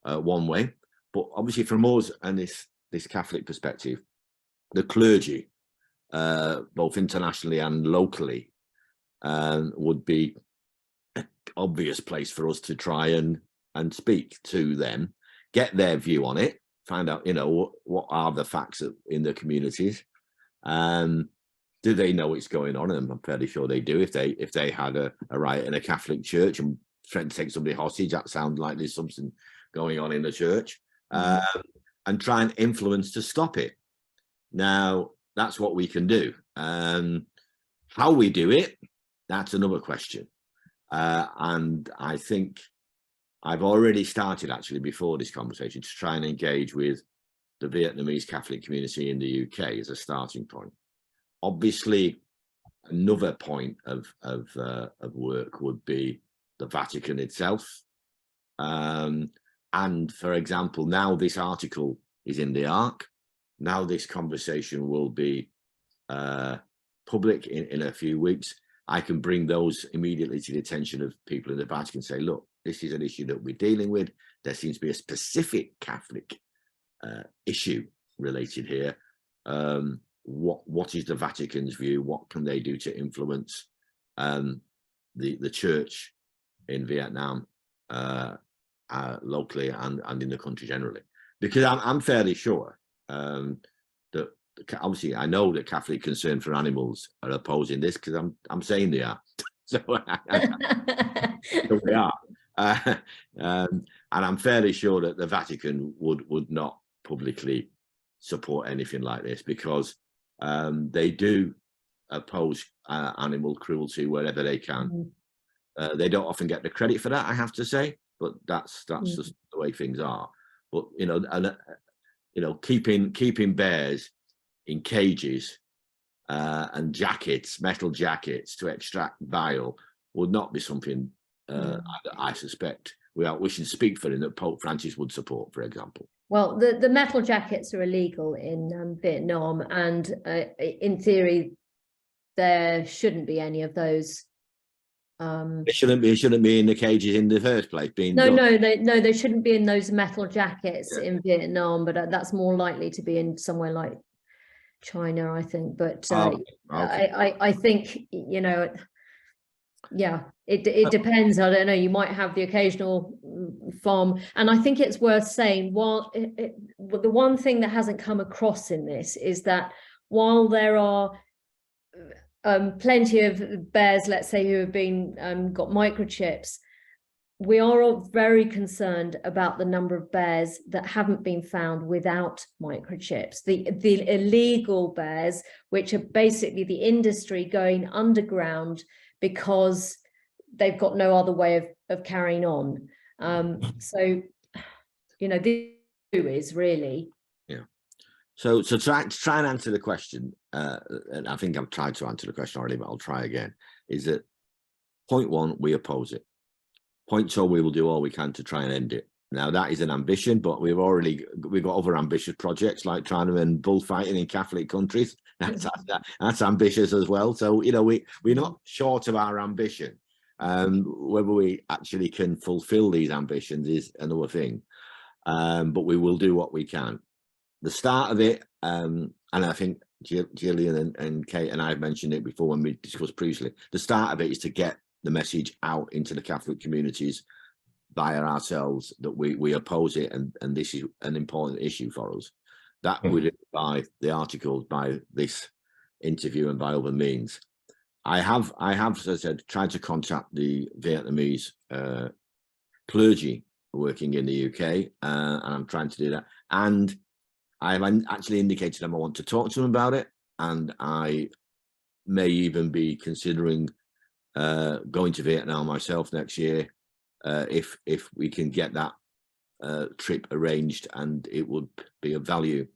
one way. But obviously from us and this Catholic perspective, the clergy, both internationally and locally, would be an obvious place for us to try and speak to them, get their view on it, find out, you know, what are the facts in the communities. Do they know what's going on? And I'm fairly sure they do. If they had a riot in a Catholic church and threatened to take somebody hostage, that sounds like there's something going on in the church, and try and influence to stop it. Now, that's what we can do. How we do it, that's another question. And I think I've already started, actually, before this conversation, to try and engage with the Vietnamese Catholic community in the UK as a starting point. Obviously, another point of work would be the Vatican itself. And for example, now this article is in the Ark. Now this conversation will be public in a few weeks. I can bring those immediately to the attention of people in the Vatican and say, look, this is an issue that we're dealing with. There seems to be a specific Catholic issue related here. What is the Vatican's view? What can they do to influence the church in Vietnam, locally and in the country generally? Because I'm fairly sure that obviously I know that Catholic Concern for Animals are opposing this, because I'm saying they are. So, so we are. And I'm fairly sure that the Vatican would not publicly support anything like this, because they do oppose animal cruelty wherever they can. They don't often get the credit for that, I have to say, but that's just the way things are. But you know, keeping bears in cages and metal jackets to extract bile would not be something I suspect, we should speak for him, that Pope Francis would support, for example. Well, the metal jackets are illegal in Vietnam, and in theory, there shouldn't be any of those. It shouldn't be in the cages in the first place. No, they shouldn't be in those metal jackets in Vietnam, but that's more likely to be in somewhere like China, I think. But okay. I think, you know, yeah, it depends. I don't know, you might have the occasional farm, and I think it's worth saying, while the one thing that hasn't come across in this is that while there are plenty of bears, let's say, who have been got microchips, we are all very concerned about the number of bears that haven't been found without microchips, the illegal bears, which are basically the industry going underground because they've got no other way of carrying on. So, you know, this is really. Yeah. So try and answer the question, and I think I've tried to answer the question already, but I'll try again, is that point one, we oppose it. Point two, we will do all we can to try and end it. Now, that is an ambition, but we've got other ambitious projects like trying to end bullfighting in Catholic countries. That's ambitious as well. So, you know, we're not short of our ambition. Whether we actually can fulfill these ambitions is another thing. But we will do what we can. The start of it, and I think Gillian and Kate and I have mentioned it before when we discussed previously, the start of it is to get the message out into the Catholic communities via ourselves that we oppose it, and this is an important issue for us. That we do by the articles, by this interview, and by other means. I have, as I said, tried to contact the Vietnamese clergy working in the UK, and I'm trying to do that. And I've actually indicated to them I want to talk to them about it, and I may even be considering going to Vietnam myself next year if we can get that trip arranged, and it would be of value.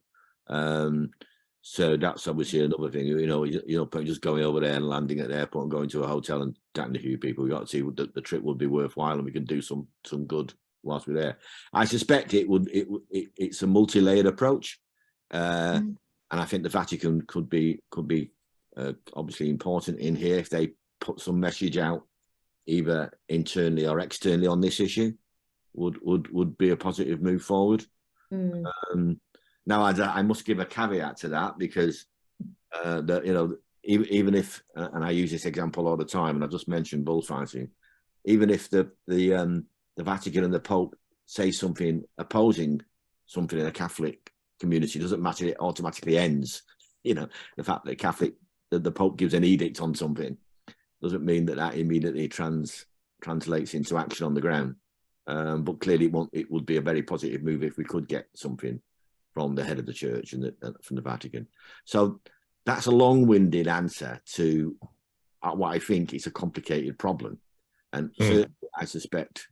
So that's obviously another thing, you know, just going over there and landing at the airport and going to a hotel and chatting to a few people. We got to see that the trip would be worthwhile, and we can do some good whilst we're there. I suspect it's a multi-layered approach, and And I think the Vatican could be obviously important in here if they put some message out, either internally or externally, on this issue. Would be a positive move forward. Now, I must give a caveat to that, because even if, and I use this example all the time, and I've just mentioned bullfighting, even if the Vatican and the Pope say something opposing something in a Catholic community, doesn't matter, it automatically ends. The fact that the Pope gives an edict on something doesn't mean that immediately translates into action on the ground. But clearly it would be a very positive move if we could get something from the head of the church and from the Vatican. So that's a long-winded answer to what I think is a complicated problem. And certainly, I suspect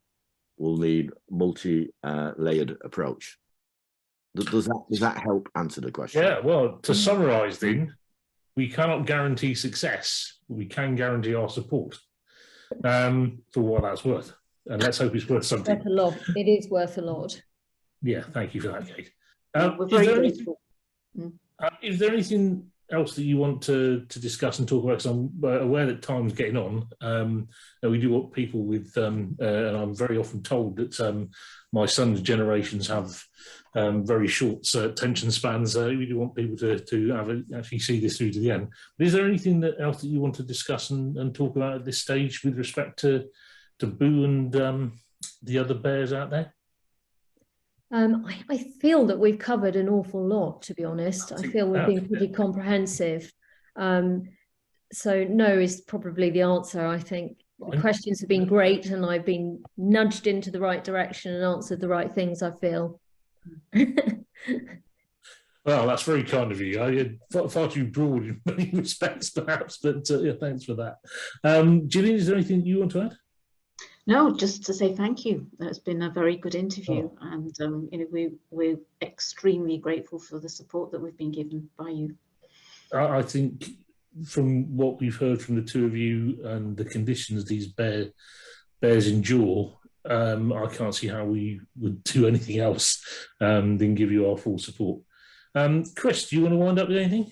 we'll need multi-layered approach. Does that help answer the question? Yeah, well, to summarise then, we cannot guarantee success, but we can guarantee our support for what that's worth. And let's hope it's worth something. Worth a lot. It is worth a lot. Yeah, thank you for that, Kate. We're very grateful. Is there anything else that you want to discuss and talk about? Because I'm aware that time's getting on. And we do want people with, and I'm very often told that my son's generations have very short attention spans. We do want people to actually see this through to the end. But is there anything else that you want to discuss and talk about at this stage with respect to Boo and the other bears out there? I feel that we've covered an awful lot, to be honest. I feel we've been pretty comprehensive. So no is probably the answer. I think the questions have been great, and I've been nudged into the right direction and answered the right things, I feel. Well, that's very kind of you. You're far too broad in many respects, perhaps, but yeah, thanks for that. Gillian, is there anything you want to add? No, just to say thank you. It's been a very good interview, and we're extremely grateful for the support that we've been given by you. I think from what we've heard from the two of you and the conditions these bears endure, I can't see how we would do anything else than give you our full support. Chris, do you want to wind up with anything?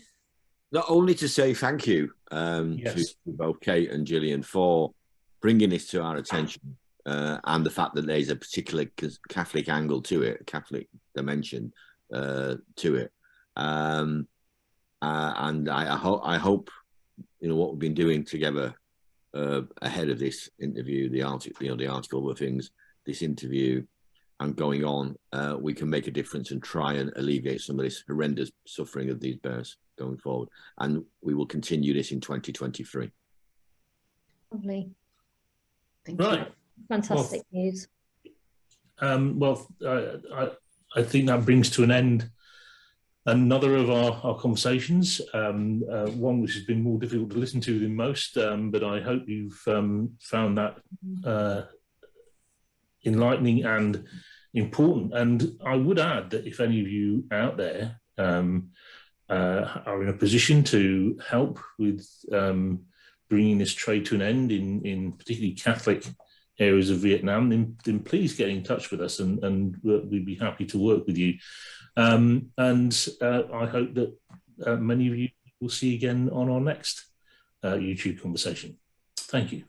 Not only to say thank you Yes. to both Kate and Gillian for bringing this to our attention, and the fact that there's a particular Catholic angle to it, a Catholic dimension to it. And I hope what we've been doing together ahead of this interview, the article with things, this interview, and going on, we can make a difference and try and alleviate some of this horrendous suffering of these bears going forward. And we will continue this in 2023. Lovely. Thank Right. you. Fantastic news. I think that brings to an end another of our conversations, one which has been more difficult to listen to than most, but I hope you've found that enlightening and important. And I would add that if any of you out there are in a position to help with bringing this trade to an end in particularly Catholic areas of Vietnam, then please get in touch with us, and we'd be happy to work with you. And I hope that many of you will see again on our next YouTube conversation. Thank you.